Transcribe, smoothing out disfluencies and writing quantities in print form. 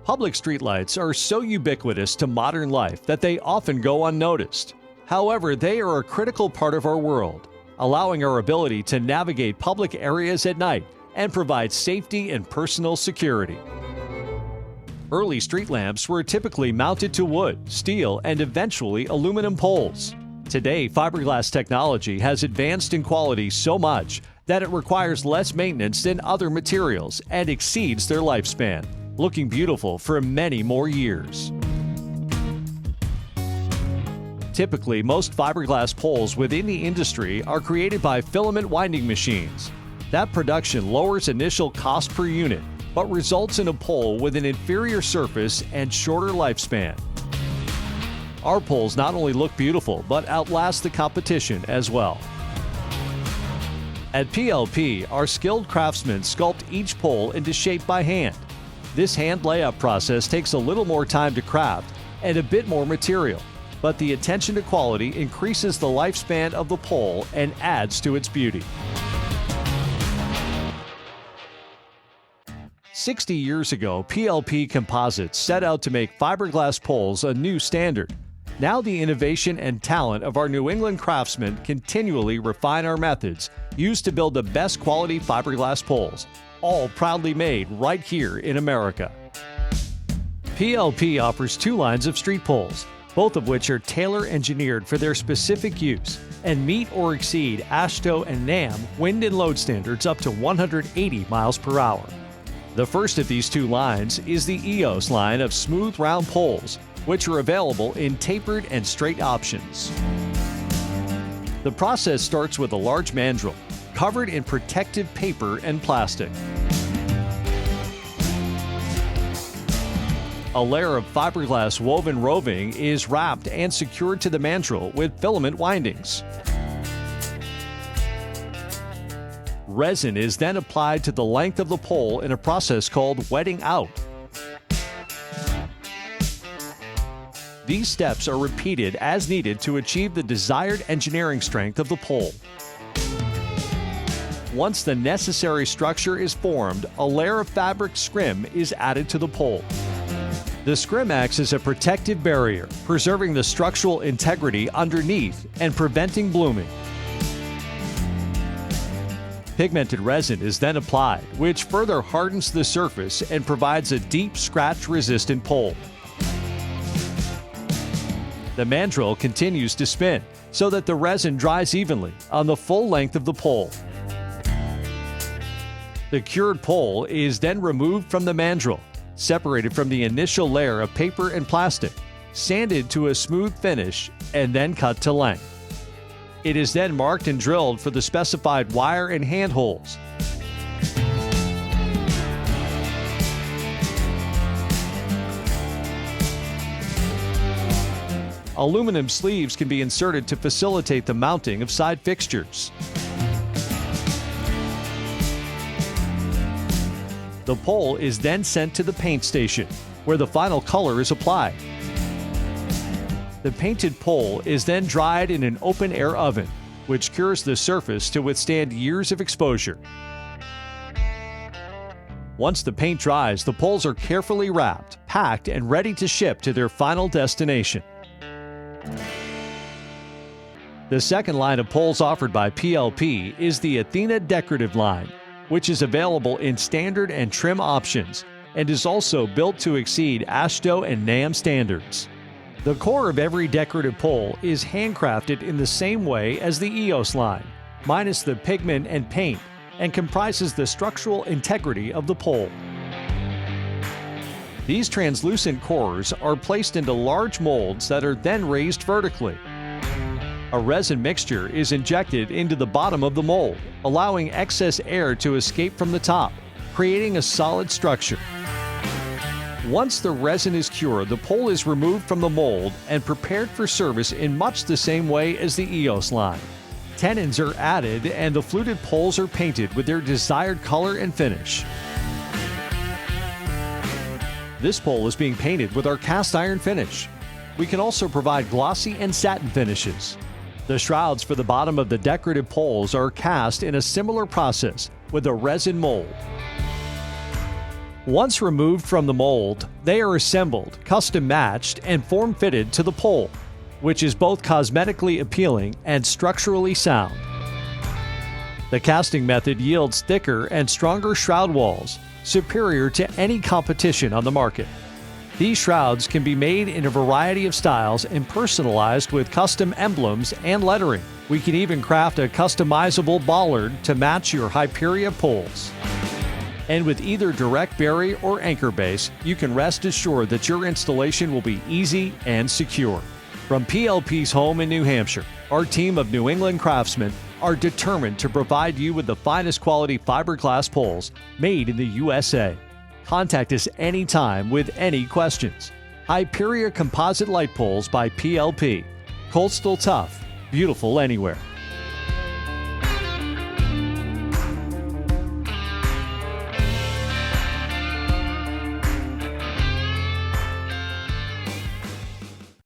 Public streetlights are so ubiquitous to modern life that they often go unnoticed. However, they are a critical part of our world, allowing our ability to navigate public areas at night and provide safety and personal security. Early street lamps were typically mounted to wood, steel, and eventually aluminum poles. Today, fiberglass technology has advanced in quality so much that it requires less maintenance than other materials and exceeds their lifespan, looking beautiful for many more years. Typically, most fiberglass poles within the industry are created by filament winding machines. That production lowers initial cost per unit, but results in a pole with an inferior surface and shorter lifespan. Our poles not only look beautiful, but outlast the competition as well. At PLP, our skilled craftsmen sculpt each pole into shape by hand. This hand layup process takes a little more time to craft and a bit more material, but the attention to quality increases the lifespan of the pole and adds to its beauty. 60 years ago, PLP Composites set out to make fiberglass poles a new standard. Now the innovation and talent of our New England craftsmen continually refine our methods used to build the best quality fiberglass poles, all proudly made right here in America. PLP offers two lines of street poles, both of which are tailor-engineered for their specific use and meet or exceed AASHTO and NAM wind and load standards up to 180 miles per hour. The first of these two lines is the EOS line of smooth round poles, which are available in tapered and straight options. The process starts with a large mandrel, covered in protective paper and plastic. A layer of fiberglass woven roving is wrapped and secured to the mandrel with filament windings. Resin is then applied to the length of the pole in a process called wetting out. These steps are repeated as needed to achieve the desired engineering strength of the pole. Once the necessary structure is formed, a layer of fabric scrim is added to the pole. The scrim acts as a protective barrier, preserving the structural integrity underneath and preventing blooming. Pigmented resin is then applied, which further hardens the surface and provides a deep scratch-resistant pole. The mandrel continues to spin so that the resin dries evenly on the full length of the pole. The cured pole is then removed from the mandrel, separated from the initial layer of paper and plastic, sanded to a smooth finish, and then cut to length. It is then marked and drilled for the specified wire and hand holes. Aluminum sleeves can be inserted to facilitate the mounting of side fixtures. The pole is then sent to the paint station, where the final color is applied. The painted pole is then dried in an open-air oven, which cures the surface to withstand years of exposure. Once the paint dries, the poles are carefully wrapped, packed, and ready to ship to their final destination. The second line of poles offered by PLP is the Athena Decorative line, which is available in standard and trim options and is also built to exceed AASHTO and NAM standards. The core of every decorative pole is handcrafted in the same way as the EOS line, minus the pigment and paint, and comprises the structural integrity of the pole. These translucent cores are placed into large molds that are then raised vertically. A resin mixture is injected into the bottom of the mold, allowing excess air to escape from the top, creating a solid structure. Once the resin is cured, the pole is removed from the mold and prepared for service in much the same way as the EOS line. Tenons are added and the fluted poles are painted with their desired color and finish. This pole is being painted with our cast iron finish. We can also provide glossy and satin finishes. The shrouds for the bottom of the decorative poles are cast in a similar process with a resin mold. Once removed from the mold, they are assembled, custom matched, and form-fitted to the pole, which is both cosmetically appealing and structurally sound. The casting method yields thicker and stronger shroud walls, superior to any competition on the market. These shrouds can be made in a variety of styles and personalized with custom emblems and lettering. We can even craft a customizable bollard to match your Hyperia poles. And with either direct bury or anchor base, you can rest assured that your installation will be easy and secure. From PLP's home in New Hampshire, our team of New England craftsmen are determined to provide you with the finest quality fiberglass poles made in the USA. Contact us anytime with any questions. Hyperia Composite Light Poles by PLP. Coastal tough, beautiful anywhere.